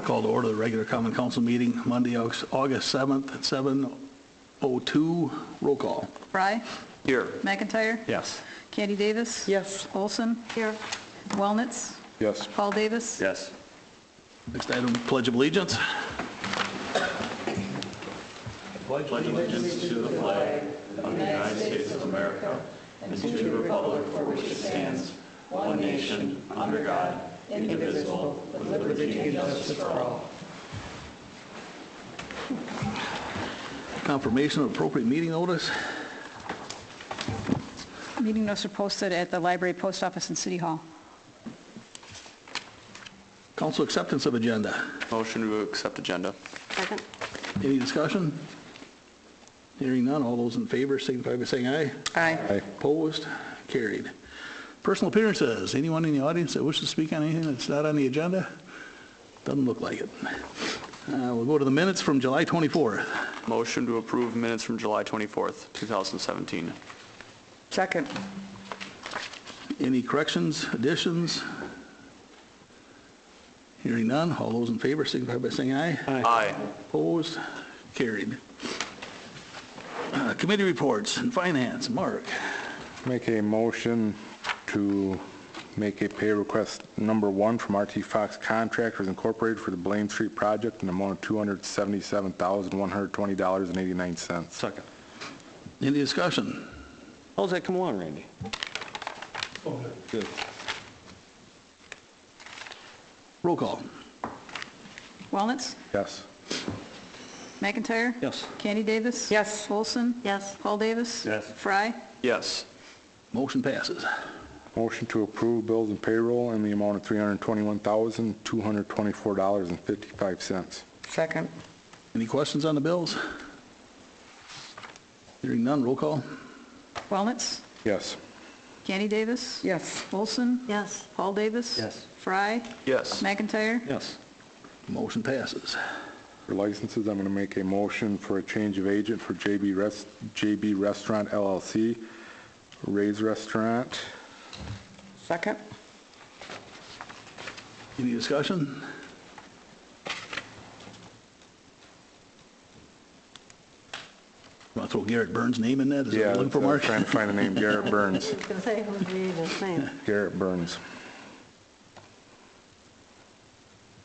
Call to order the regular common council meeting Monday, August 7th at 7:02. Roll call. Fry? Here. McIntyre? Yes. Candy Davis? Yes. Olson? Here. Wellnitz? Yes. Paul Davis? Yes. Next item, Pledge of Allegiance. Pledge allegiance to the flag of the United States of America and to the republic for which it stands, one nation, under God, indivisible, with liberty and justice for all. Confirmation of appropriate meeting notice. Meeting notes are posted at the library, post office, and city hall. Council acceptance of agenda. Motion to accept agenda. Second. Any discussion? Hearing none, all those in favor signify by saying aye. Aye. Opposed? Carried. Personal appearances. Anyone in the audience that wishes to speak on anything that's not on the agenda? Doesn't look like it. We'll go to the minutes from July 24th. Motion to approve minutes from July 24th, 2017. Second. Any corrections, additions? Hearing none, all those in favor signify by saying aye. Aye. Opposed? Carried. Committee reports and finance. Mark. Make a motion to make a pay request number 1 from RT Fox Contractors Incorporated for the Blaine Street project in the amount of $277,120.89. Second. Any discussion? How's that come along, Randy? Good. Roll call. Wellnitz? Yes. McIntyre? Yes. Candy Davis? Yes. Olson? Yes. Paul Davis? Yes. Fry? Yes. Motion passes. Motion to approve bills and payroll in the amount of $321,224.55. Second. Any questions on the bills? Hearing none, roll call. Wellnitz? Yes. Candy Davis? Yes. Olson? Yes. Paul Davis? Yes. Fry? Yes. McIntyre? Yes. Motion passes. For licenses, I'm going to make a motion for a change of agent for JB Restaurant LLC, Ray's Restaurant. Second. Any discussion? Want to throw Garrett Burns' name in that? Is Yeah, that looking for I was Mark? trying to find the name, Garrett Burns. I was going to say, who's reading his name? Garrett Burns.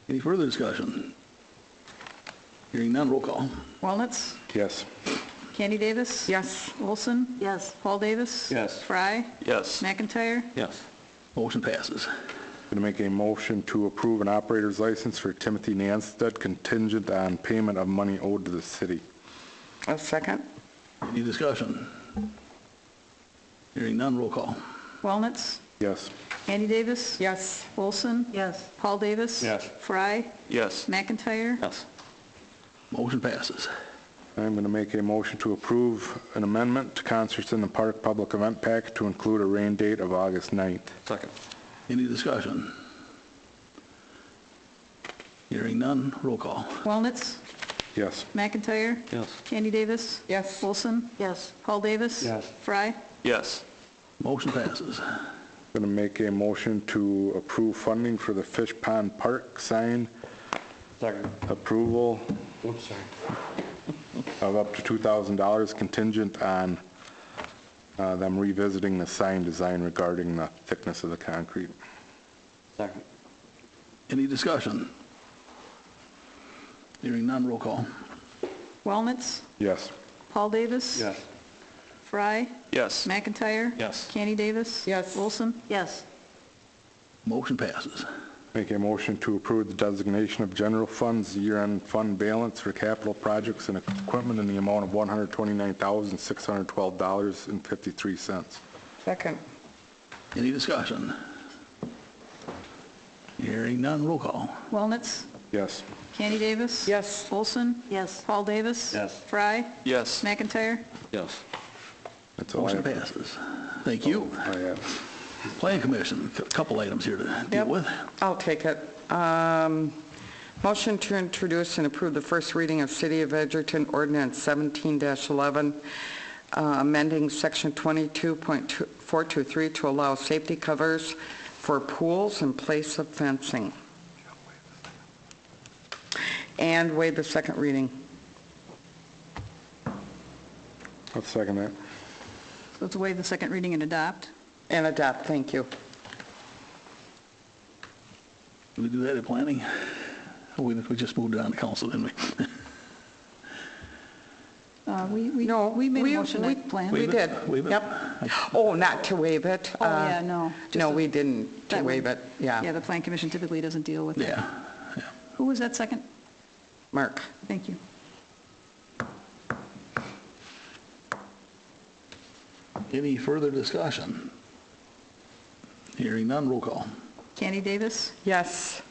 Any further discussion? Hearing none, roll call. Wellnitz? Yes. Candy Davis? Yes. Olson? Yes. Paul Davis? Yes. Fry? Yes. McIntyre? Yes. Motion passes. Going to make a motion to approve an operator's license for Timothy Nanstead contingent on payment of money owed to the city. A second. Any discussion? Hearing none, roll call. Wellnitz? Yes. Candy Davis? Yes. Olson? Yes. Paul Davis? Yes. Fry? Yes. McIntyre? Yes. Motion passes. I'm going to make a motion to approve an amendment to Concerts in the Park Public Event Pack to include a rain date of August 9th. Second. Any discussion? Hearing none, roll call. Wellnitz? Yes. McIntyre? Yes. Candy Davis? Yes. Olson? Yes. Paul Davis? Yes. Fry? Yes. Motion passes. Going to make a motion to approve funding for the Fish Pond Park sign Second. approval Oops, sorry. of up to $2,000 contingent on them revisiting the sign design regarding the thickness of the concrete. Second. Any discussion? Hearing none, roll call. Wellnitz? Yes. Paul Davis? Yes. Fry? Yes. McIntyre? Yes. Candy Davis? Yes. Olson? Yes. Motion passes. Make a motion to approve the designation of general funds year-end fund balance for capital projects and equipment in the amount of $129,612.53. Second. Any discussion? Hearing none, roll call. Wellnitz? Yes. Candy Davis? Yes. Olson? Yes. Paul Davis? Yes. Fry? Yes. McIntyre? Yes. That's all I Motion have. passes. Thank you. I have. Planning Commission, a couple items here to deal Yep. with. I'll take it. Motion to introduce and approve the first reading of City of Edgerton Ordinance 17-11, amending Section 22.423 to allow safety covers for pools in place of fencing. and waive the second reading. I'll second that. So let's waive the second reading and adopt. And adopt, thank you. Did we do that at planning? We just moved it on to council, didn't we? No, We made a motion we- at plan. We Waive it? did. Waive it? Yep. Oh, not to waive it. Oh, yeah, no. No, we didn't to That waive would- it, Yeah, yeah. the plan commission typically doesn't deal with it. Yeah, yeah. Who was that second? Mark? Thank you. Any further discussion? Hearing none, roll call. Candy Davis, Yes.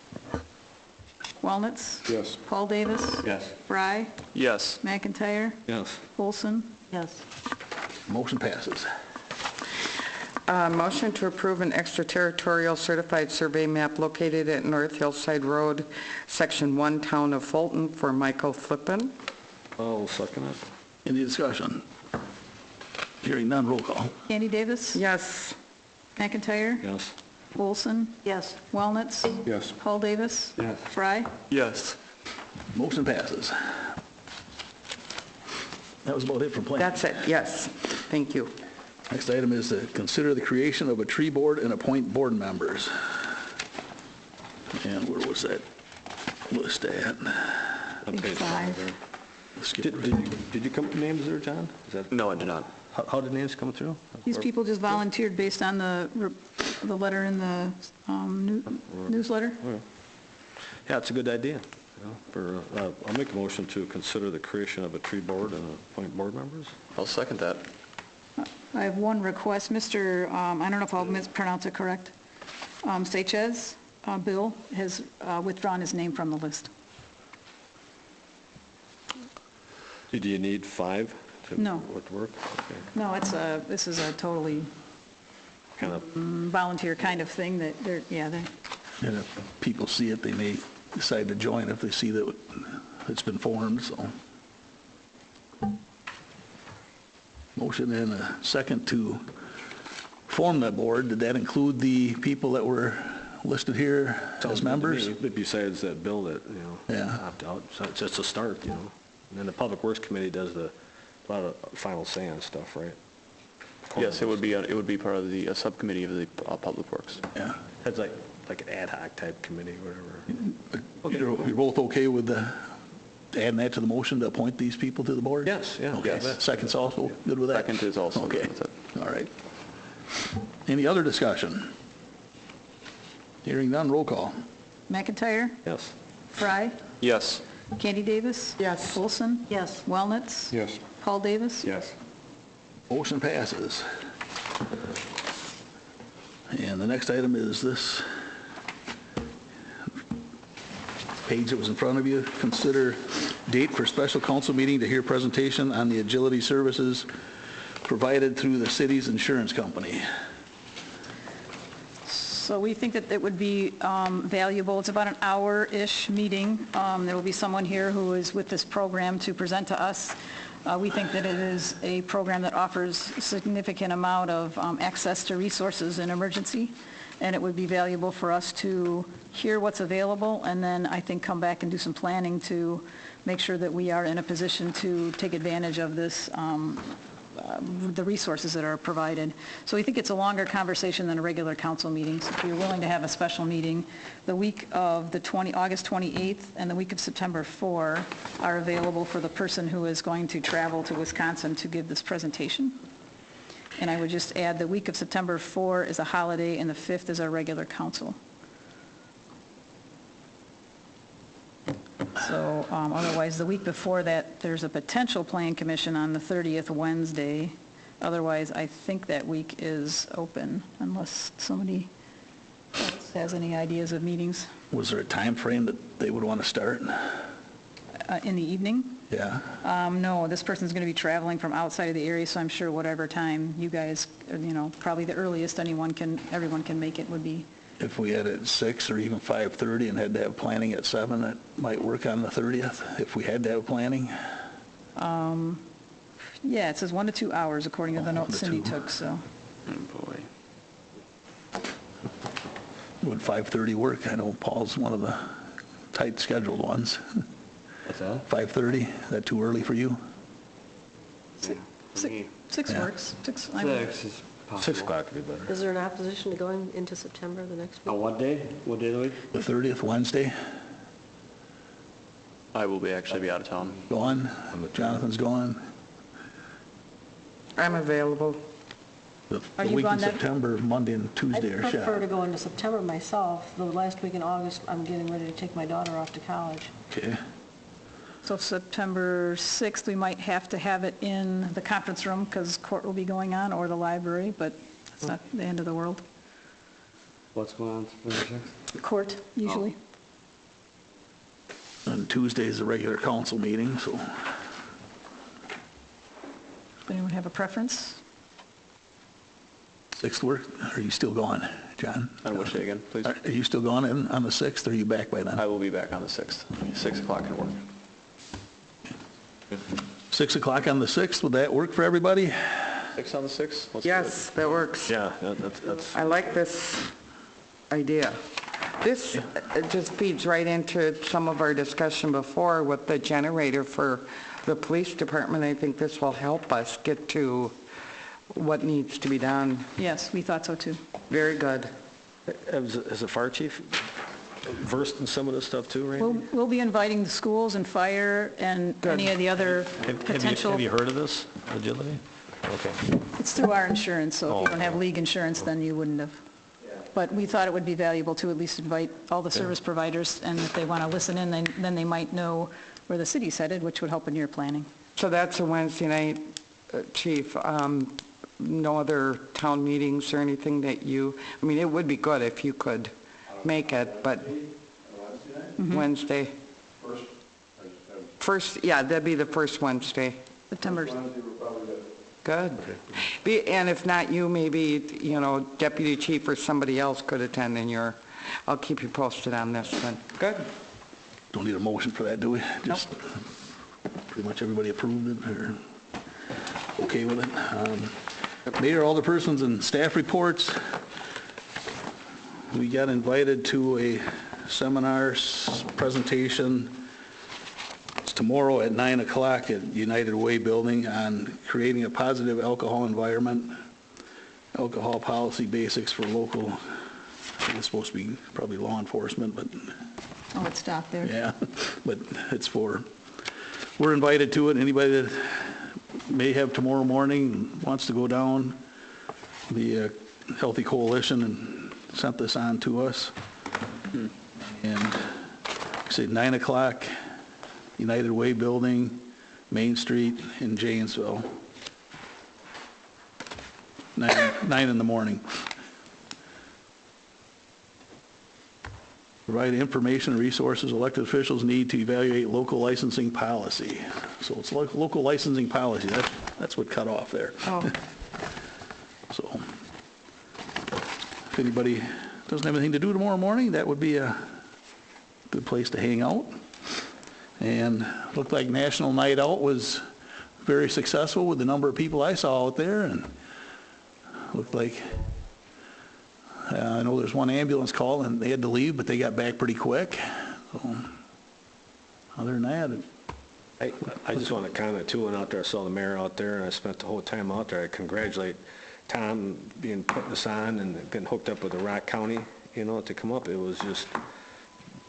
Walnuts, Yes. Paul Davis, Yes. Fry, Yes. McIntyre, Yes. Olson. Yes. Motion passes. Motion to approve an extraterritorial certified survey map located at North Hillside Road, Section 1, Town of Fulton, for Michael Flippen. I'll second it. Any discussion? Hearing none, roll call. Candy Davis, Yes. McIntyre, Yes. Olson. Yes. Walnuts, Yes. Paul Davis. Yes. Fry. Yes. Motion passes. That was about it from planning. That's it, yes. Thank you. Next item is to consider the creation of a tree board and appoint board members. And where was that list at? Page 5. Skip right. Did you come up with names there, John? Is that, No, I did not. how did names come through? These people just volunteered based on the letter in the newsletter. Yeah, it's a good idea. I'll make a motion to consider the creation of a tree board and appoint board members. I'll second that. I have one request. Mr., I don't know if I'll mispronounce it correct, Sanchez, Bill, has withdrawn his name from the list. Do you need 5 to No. work? Okay. No, this is a totally Kind of, volunteer kind of thing that they're. And if people see it, they may decide to join if they see that it's been formed, so. Motion and a second to form that board. Did that include the people that were listed here sounds good as to members? me, but besides that bill that, Yeah. opt out, so it's just a start, And then the Public Works Committee does a lot of final say on stuff, right? Yes, it would be part of the subcommittee of the Public Works. Yeah. It's like an ad hoc type committee, whatever. You're both okay with adding that to the motion to appoint these people to the board? Yes, yeah. Okay, Yes. second's also good with that? Second is also good Okay, with it. all right. Any other discussion? Hearing none, roll call. McIntyre, Yes. Fry, Yes. Candy Davis. Yes. Olson. Yes. Walnuts. Yes. Paul Davis. Yes. Motion passes. And the next item is this page that was in front of you. Consider date for special council meeting to hear presentation on the agility services provided through the city's insurance company. So we think that it would be valuable. It's about an hour-ish meeting. There will be someone here who is with this program to present to us. We think that it is a program that offers a significant amount of access to resources in emergency, and it would be valuable for us to hear what's available, and then I think come back and do some planning to make sure that we are in a position to take advantage of this, the resources that are provided. So we think it's a longer conversation than a regular council meeting. So if you're willing to have a special meeting, the week of August 28th and the week of September 4 are available for the person who is going to travel to Wisconsin to give this presentation. And I would just add the week of September 4 is a holiday and the 5th is our regular council. So otherwise, the week before that, there's a potential plan commission on the 30th Wednesday. Otherwise, I think that week is open unless somebody else has any ideas of meetings Was there a time frame that they would want to start? in the evening. Yeah. No, this person's going to be traveling from outside of the area, so I'm sure whatever time you guys, probably the earliest everyone can make it would be. If we had it at 6 or even 5:30 and had to have planning at 7, that might work on the 30th, if we had to have planning. Yeah, it says 1 to 2 hours according to the 1 note to Cindy 2. took, so. Oh, boy. Would 5:30 work? I know Paul's one of the tight scheduled ones. What's that? 5:30, is that too early for you? Six Yeah. works. Six. Six is possible. 6 o'clock would be better. Is there an opposition to going into September, the next On week? what day? What day of the week? The 30th, Wednesday, I will actually be out of town. gone, Jonathan's gone. I'm available. The Are the you week in gone then? September, Monday and I Tuesday are prefer to shot. go into September myself. The last week in August, I'm getting ready to take my daughter off to college. Okay, So September 6th, we might have to have it in the conference room because court will be going on, or the library, but it's not the end of the world. What's going on September 6th? Court, usually. and Tuesday's a regular council meeting, so Does anyone have a preference? 6th work, are you still gone, John? On which day again, please? Are you still gone on the 6th, or are you back by I then? will be back on the 6th, 6 o'clock can work. 6 o'clock on the 6th, would that work for everybody? 6 on the 6th? Let's do it. Yes, that works. Yeah, that's, I like this idea. This just feeds right into some of our discussion before with the generator for the police department. I think this will help us get to what needs to be done. Yes, we thought so too. Very good. is the fire chief versed in some of this stuff too, Randy? We'll be inviting the schools and fire and any of the other potential. Have you heard of this, Agility? Okay. It's through our insurance, so if Oh, you don't have okay. league insurance, then you wouldn't have. But we thought it would be valuable to at least invite all the service providers, and if they want to listen in, then they might know where the city's headed, which would help in your planning. So that's a Wednesday night, Chief. No other town meetings or anything that you, I mean, it would be good if you could make it, but Wednesday. First, yeah, that'd be the first Wednesday. September, Good. And if not you, maybe, Deputy Chief or somebody else could attend in your, I'll keep you posted on this then. Good. Don't need a motion for that, do we? Just pretty much everybody approved it, or okay with it? Mayor, alderpersons, and staff reports. We got invited to a seminar presentation. It's tomorrow at 9 o'clock at United Way Building on creating a positive alcohol environment, alcohol policy basics for local, I think it's supposed to be probably law enforcement, but oh, it stopped there. yeah, but we're invited to it. Anybody that may have tomorrow morning wants to go down, the Healthy Coalition and sent this on to us. And like I said, 9 o'clock, United Way Building, Main Street in Janesville. 9 in the morning. Provide information and resources elected officials need to evaluate local licensing policy. So it's local licensing policy, that's what cut off there. Oh, So if anybody doesn't have anything to do tomorrow morning, that would be a good place to hang out. And looked like National Night Out was very successful with the number of people I saw out there, and looked like, I know there's one ambulance call and they had to leave, but they got back pretty quick. So other than that, I just want to comment too, went out there, I saw the mayor out there, and I spent the whole time out there. I congratulate Tom being putting this on and getting hooked up with the Rock County, to come up. It was just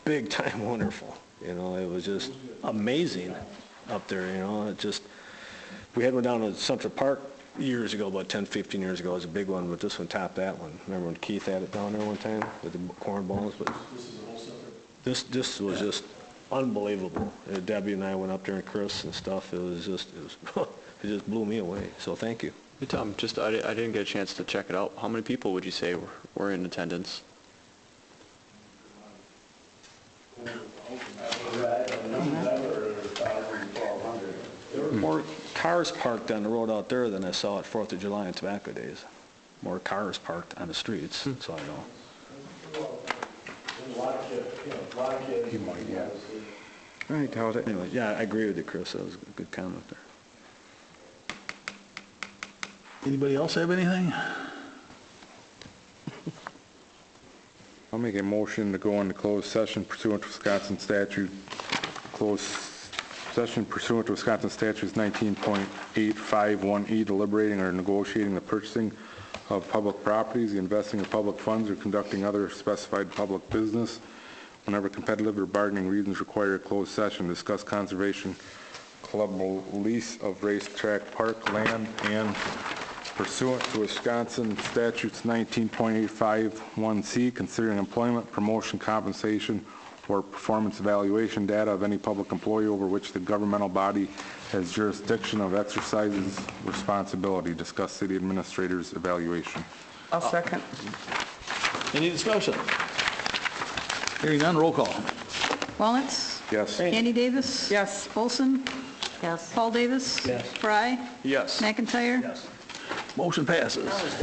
big time wonderful. It was just amazing up there, we had one down at Central Park years ago, about 10, 15 years ago. It was a big one, but this one topped that one. Remember when Keith had it down there one time with the corn balls? But this was just unbelievable. Debbie and I went up there, and Chris and stuff. It just blew me away. So thank you. Hey, Tom, I didn't get a chance to check it out. How many people would you say were in attendance? There were more cars parked on the road out there than I saw at 4th of July and Tobacco Days. More cars parked on the streets, so I know. I doubt it. Anyway, yeah, I agree with you, Chris. That was a good comment there. anybody else have anything? I'll make a motion to go into closed session pursuant to Wisconsin statute, closed Session pursuant to Wisconsin statutes 19.851E, deliberating or negotiating the purchasing of public properties, the investing of public funds, or conducting other specified public business. Whenever competitive or bargaining reasons require a closed session, discuss conservation club lease of racetrack park land, and pursuant to Wisconsin statutes 19.851C, considering employment, promotion, compensation, or performance evaluation data of any public employee over which the governmental body has jurisdiction of exercises responsibility. Discuss city administrator's evaluation. I'll second. Any discussion? Hearing none, roll call. Walnuts? Yes. Andy Davis? Yes. Olson? Yes. Paul Davis? Yes. Fry? Yes. McIntyre? Motion passes.